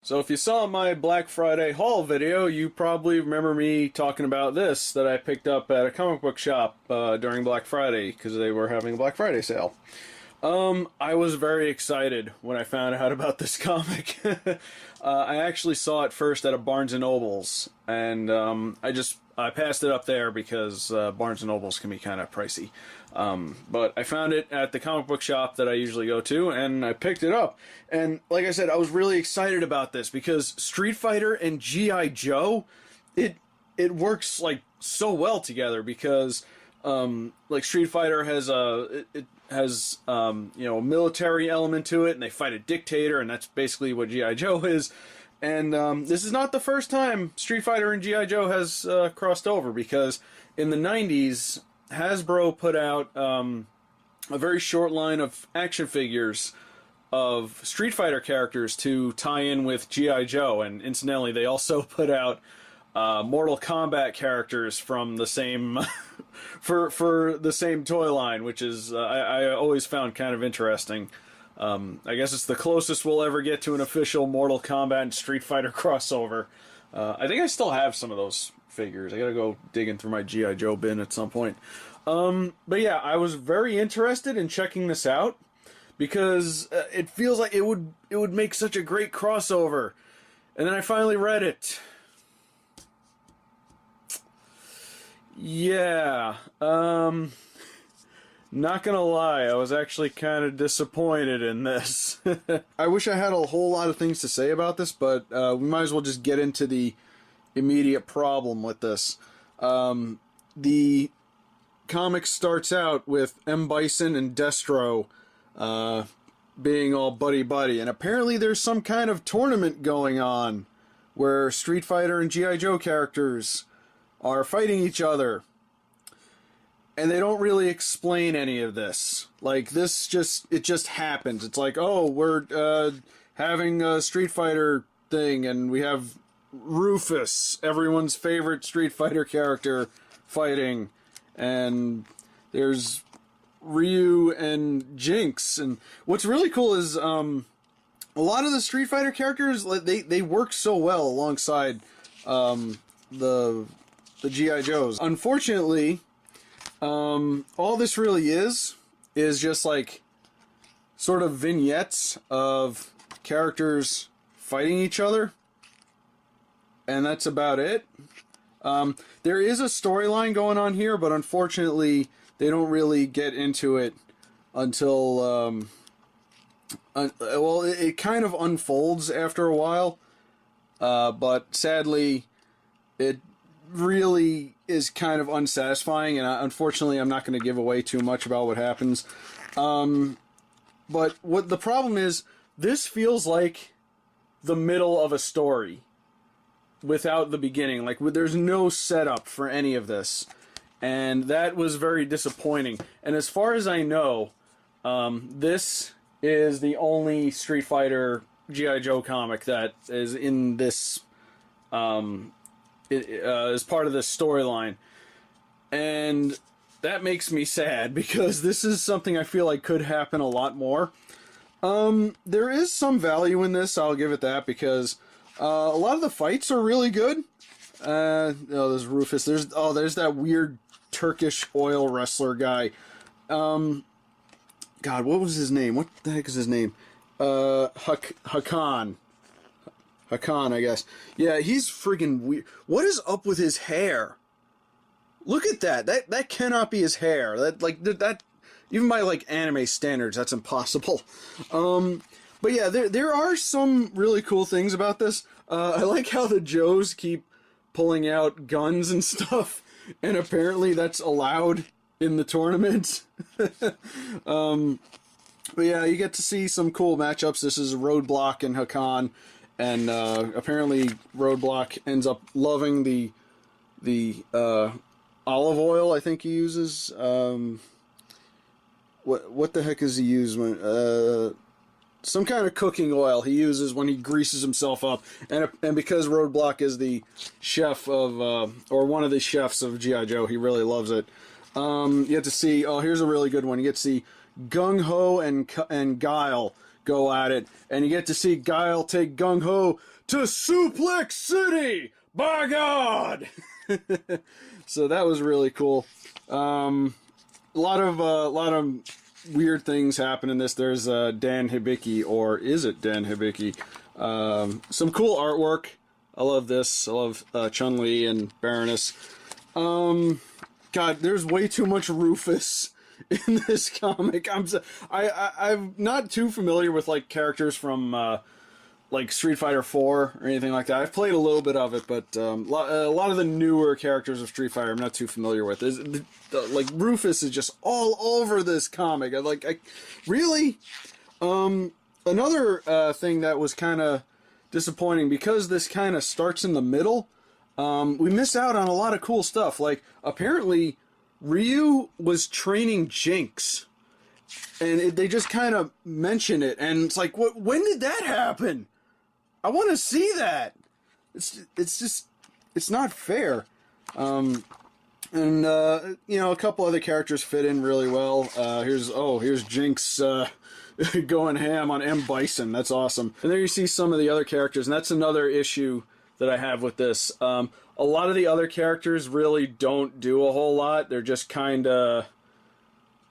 So if you saw my Black Friday haul video, you probably remember me talking about this that I picked up at a comic book shop during Black Friday because they were having a Black Friday sale. I was very excited when I found out about this comic. I actually saw it first at a Barnes & Noble's, and I passed it up there because Barnes & Noble's can be kind of pricey. But I found it at the comic book shop that I usually go to, and I picked it up. And like I said, I was really excited about this because Street Fighter and G.I. Joe, it works like so well together because like Street Fighter has a a military element to it, and they fight a dictator, and that's basically what G.I. Joe is. And this is not the first time Street Fighter and G.I. Joe has crossed over, because in the 90s, Hasbro put out a very short line of action figures of Street Fighter characters to tie in with G.I. Joe, and incidentally, they also put out Mortal Kombat characters from the same for the same toy line, which is I always found kind of interesting. I guess it's the closest we'll ever get to an official Mortal Kombat and Street Fighter crossover. I think I still have some of those figures. I gotta go digging through my G.I. Joe bin at some point. But yeah, I was very interested in checking this out because it feels like it would make such a great crossover. And then I finally read it. Yeah, not gonna lie, I was actually kind of disappointed in this. I wish I had a whole lot of things to say about this, but we might as well just get into the immediate problem with this. The comic starts out with M. Bison and Destro being all buddy-buddy, and apparently there's some kind of tournament going on where Street Fighter and G.I. Joe characters are fighting each other. And they don't really explain any of this. Like, it just happens. It's like, oh, we're having a Street Fighter thing, and we have Rufus, everyone's favorite Street Fighter character, fighting. And there's Ryu and Jinx. And what's really cool is a lot of the Street Fighter characters, they work so well alongside the G.I. Joes. Unfortunately, all this really is just like sort of vignettes of characters fighting each other, and that's about it. There is a storyline going on here, but unfortunately they don't really get into it until well, it kind of unfolds after a while, but sadly it really is kind of unsatisfying, and unfortunately I'm not going to give away too much about what happens. But what the problem is, this feels like the middle of a story without the beginning. Like, there's no setup for any of this, and that was very disappointing. And as far as I know, this is the only Street Fighter G.I. Joe comic that is in this as part of this storyline, and that makes me sad because this is something I feel like could happen a lot more. There is some value in this, I'll give it that, because a lot of the fights are really good. There's Rufus. There's that weird Turkish oil wrestler guy. God, what was his name? What the heck is his name? Hakan, I guess. Yeah, he's freaking weird. What is up with his hair? Look at that. That cannot be his hair. That even by like anime standards, that's impossible. But yeah, there are some really cool things about this. I like how the Joes keep pulling out guns and stuff, and apparently that's allowed in the tournament. But yeah, you get to see some cool matchups. This is Roadblock and Hakan. And apparently Roadblock ends up loving the olive oil, I think he uses. What the heck does he use when some kind of cooking oil he uses when he greases himself up, and because Roadblock is the chef of or one of the chefs of G.I. Joe, he really loves it. You get to see, oh, here's a really good one. You get to see Gung Ho and Guile go at it, and you get to see Guile take Gung Ho to Suplex City! By God! So that was really cool. A lot of weird things happen in this. There's Dan Hibiki, or is it Dan Hibiki? Some cool artwork. I love this. I love Chun-Li and Baroness. God, there's way too much Rufus in this comic. I'm not too familiar with like characters from like Street Fighter 4 or anything like that. I've played a little bit of it, but a lot of the newer characters of Street Fighter I'm not too familiar with. Like Rufus is just all over this comic. Really? Another thing that was kind of disappointing, because this kind of starts in the middle, we miss out on a lot of cool stuff. Like, apparently Ryu was training Jinx, and they just kind of mention it, and it's like, when did that happen? I want to see that. It's not fair. You know, a couple other characters fit in really well. Here's Jinx going ham on M. Bison. That's awesome. And there you see some of the other characters, and that's another issue that I have with this. A lot of the other characters really don't do a whole lot. They're just kind of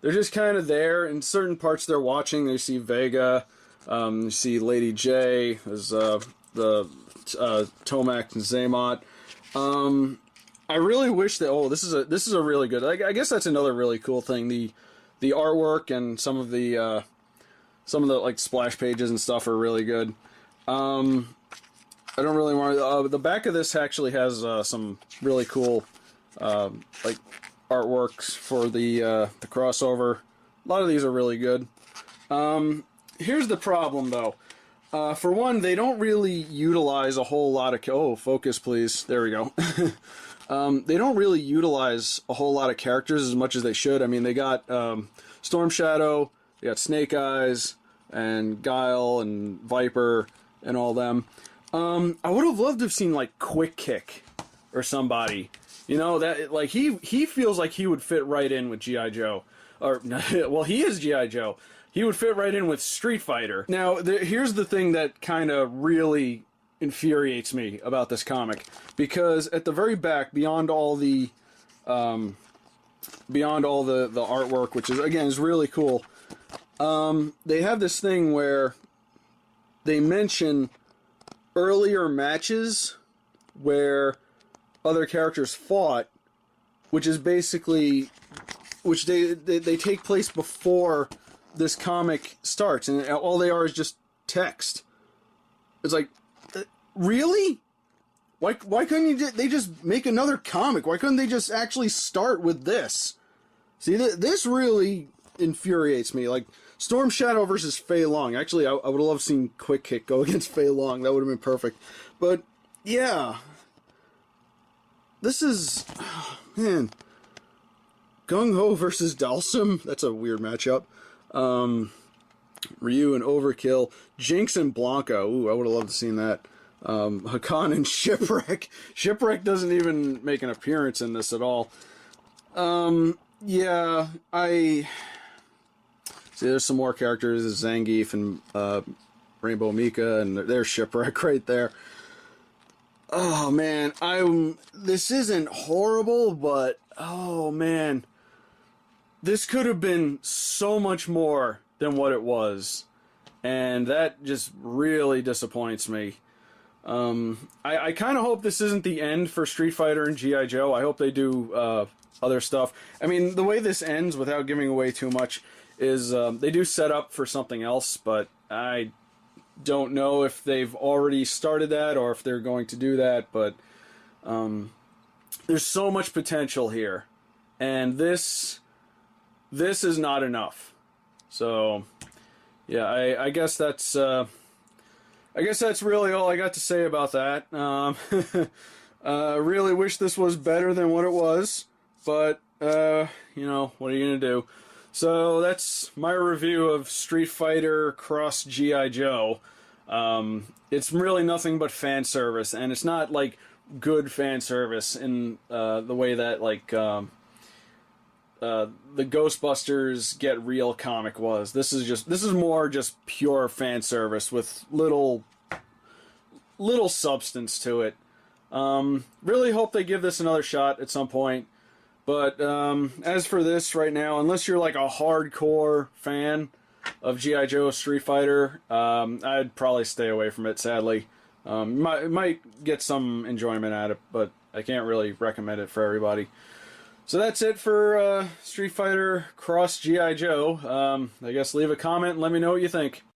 there. In certain parts they're watching. They see Vega, you see Lady J, there's the Tomac and Zaymot. I really wish that. This is a really good. I guess that's another really cool thing. The artwork and some of the like splash pages and stuff are really good. I don't really want the back of this actually has some really cool like artworks for the crossover. A lot of these are really good. Here's the problem though. For one, they don't really utilize a whole lot of focus please. There we go. They don't really utilize a whole lot of characters as much as they should. I mean, they got Storm Shadow, they got Snake Eyes, and Guile, and Viper, and all them. I would have loved to have seen, like, Quick Kick or somebody. You know, that like he feels like he would fit right in with G.I. Joe. Or, well, he is G.I. Joe. He would fit right in with Street Fighter. Now, here's the thing that kind of really infuriates me about this comic, because at the very back, beyond all the artwork, which is again is really cool, they have this thing where they mention earlier matches where other characters fought, which is basically they take place before this comic starts, and all they are is just text. It's like, really? Why couldn't they just make another comic? Why couldn't they just actually start with this? See, this really infuriates me. Like, Storm Shadow versus Fei Long. Actually, I would have loved seen Quick Kick go against Fei Long. That would have been perfect. But, yeah. This is... Oh, man. Gung Ho versus Dalsum. That's a weird matchup. Ryu and Overkill. Jinx and Blanca. Ooh, I would have loved to seen that. Hakan and Shipwreck. Shipwreck doesn't even make an appearance in this at all. Yeah, see, there's some more characters. Zangief and Rainbow Mika, and there's Shipwreck right there. Oh man, this isn't horrible, but oh man, this could have been so much more than what it was, and that just really disappoints me. I kind of hope this isn't the end for Street Fighter and G.I. Joe. I hope they do other stuff. I mean, the way this ends, without giving away too much, is they do set up for something else, but I don't know if they've already started that or if they're going to do that, but there's so much potential here, and this is not enough. So, yeah, I guess that's... I guess that's really all I got to say about that. Really wish this was better than what it was, but, you know, what are you going to do? So that's my review of Street Fighter Cross G.I. Joe. It's really nothing but fan service, and it's not, like, good fan service in the way that, like, the Ghostbusters Get Real comic was. This is more just pure fan service with little little substance to it. Really hope they give this another shot at some point. But as for this right now, unless you're like a hardcore fan of G.I. Joe Street Fighter, I'd probably stay away from it, sadly. Might get some enjoyment out of it, but I can't really recommend it for everybody. So that's it for Street Fighter Cross G.I. Joe. I guess leave a comment and let me know what you think.